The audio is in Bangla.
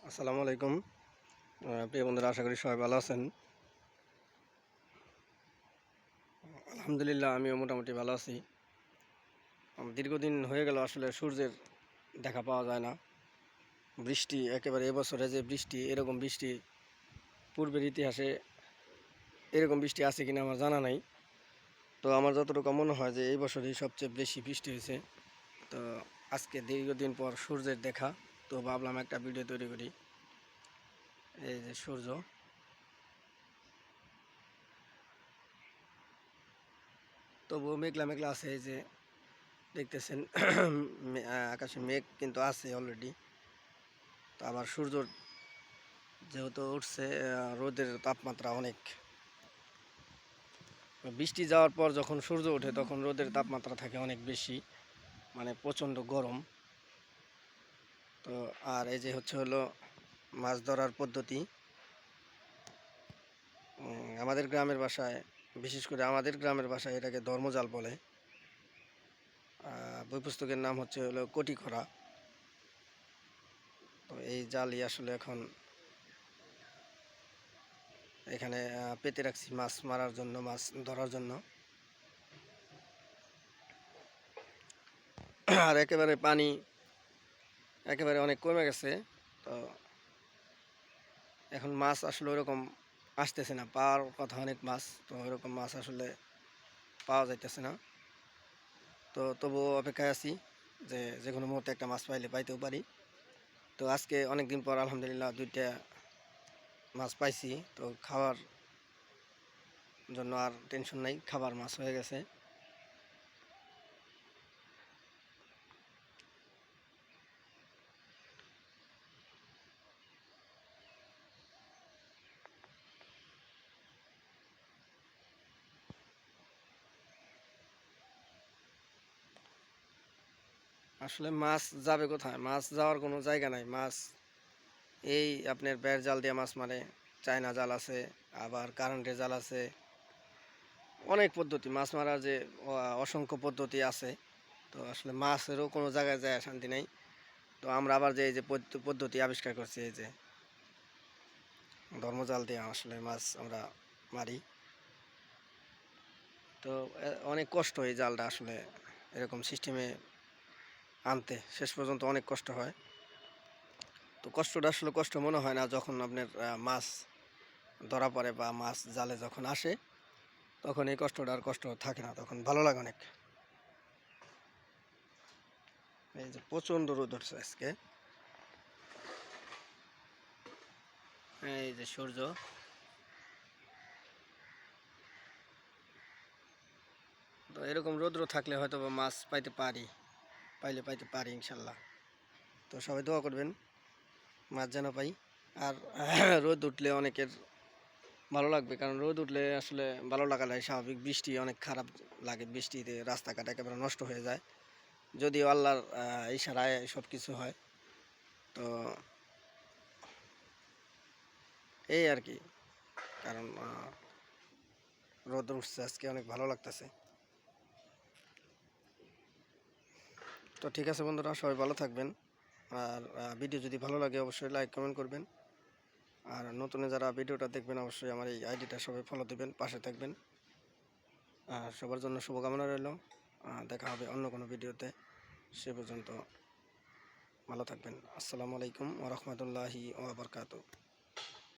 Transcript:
আসসালামু আলাইকুম। প্রিয় বন্ধুরা, আশা করি সবাই ভালো আছেন। আলহামদুলিল্লাহ, আমিও মোটামুটি ভালো আছি। দীর্ঘদিন হয়ে গেল আসলে সূর্যের দেখা পাওয়া যায় না। বৃষ্টি একেবারে এবছরে যে বৃষ্টি, এরকম বৃষ্টি পূর্বের ইতিহাসে এরকম বৃষ্টি আছে কিনা আমার জানা নাই। তো আমার যতটুকু মনে হয় যে এই বছরই সবচেয়ে বেশি বৃষ্টি হয়েছে। তো আজকে দীর্ঘদিন পর সূর্যের দেখা, তো ভাবলাম একটা ভিডিও তৈরি করি। এই যে সূর্য, তবুও মেঘলা মেঘলা আছে। এই যে দেখতেছেন আকাশে মেঘ কিন্তু আছে অলরেডি। তো আবার সূর্য যেহেতু উঠছে, রোদের তাপমাত্রা অনেক। বৃষ্টি যাওয়ার পর যখন সূর্য ওঠে তখন রোদের তাপমাত্রা থাকে অনেক বেশি, মানে প্রচণ্ড গরম। তো আর এই যে হলো মাছ ধরার পদ্ধতি। আমাদের গ্রামের ভাষায়, বিশেষ করে আমাদের গ্রামের ভাষায় এটাকে ধর্মজাল বলে। বই পুস্তকের নাম হলো কটি খরা। তো এই জালই আসলে এখন এখানে পেতে রাখছি মাছ মারার জন্য, মাছ ধরার জন্য। আর একেবারে পানি একেবারে অনেক কমে গেছে। তো এখন মাছ আসলে ওরকম আসতেছে না, পাওয়ার কথা অনেক মাছ, তো ওরকম মাছ আসলে পাওয়া যাইতেছে না। তো তবুও অপেক্ষায় আছি যে যে কোনো মুহূর্তে একটা মাছ পাইতেও পারি। তো আজকে অনেক দিন পর আলহামদুলিল্লাহ 2টা মাছ পাইছি। তো খাওয়ার জন্য আর টেনশন নাই, খাবার মাছ হয়ে গেছে। আসলে মাছ যাবে কোথায়? মাছ যাওয়ার কোনো জায়গা নাই। মাছ এই আপনার বেড় জাল দিয়ে মাছ মারে, চায়না জাল আছে, আবার কারেন্টের জাল আছে। অনেক পদ্ধতি মাছ মারার, যে অসংখ্য পদ্ধতি আছে। তো আসলে মাছেরও কোনো জায়গায় যায় শান্তি নেই। তো আমরা আবার যে এই যে পদ্ধতি আবিষ্কার করছি, এই যে ধর্মজাল দিয়ে আসলে মাছ আমরা মারি। তো অনেক কষ্ট এই জালটা আসলে এরকম সিস্টেমে আনতে, শেষ পর্যন্ত অনেক কষ্ট হয়। তো কষ্টটা আসলে কষ্ট মনে হয় না যখন আপনার মাছ ধরা পড়ে বা মাছ জালে যখন আসে, তখন এই কষ্টটা আর কষ্ট থাকে না, তখন ভালো লাগে অনেক। এই যে প্রচণ্ড রোদ উঠছে আজকে। এই যে সূর্য, তো এরকম রৌদ্র থাকলে হয়তো বা মাছ পাইতে পারি ইনশাল্লাহ। তো সবাই দোয়া করবেন মাছ যেন পাই। আর রোদ উঠলে অনেকের ভালো লাগবে, কারণ রোদ উঠলে আসলে ভালো লাগাটাই স্বাভাবিক। বৃষ্টি অনেক খারাপ লাগে, বৃষ্টিতে রাস্তাঘাট একেবারে নষ্ট হয়ে যায়। যদিও আল্লাহর ইশারায় সব কিছু হয়। তো এই আর কি, কারণ রোদ উঠছে আজকে, অনেক ভালো লাগতেছে। তো ঠিক আছে বন্ধুরা, সবাই ভালো থাকবেন। আর ভিডিও যদি ভালো লাগে অবশ্যই লাইক কমেন্ট করবেন। আর নতুন যারা ভিডিওটা দেখবেন অবশ্যই আমার এই আইডিটা সবাই ফলো দেবেন, পাশে থাকবেন। আর সবার জন্য শুভকামনা রইল। দেখা হবে অন্য কোনো ভিডিওতে। সে পর্যন্ত ভালো থাকবেন। আসসালামু আলাইকুম ওয়া রাহমাতুল্লাহি ওয়া বারাকাতুহু।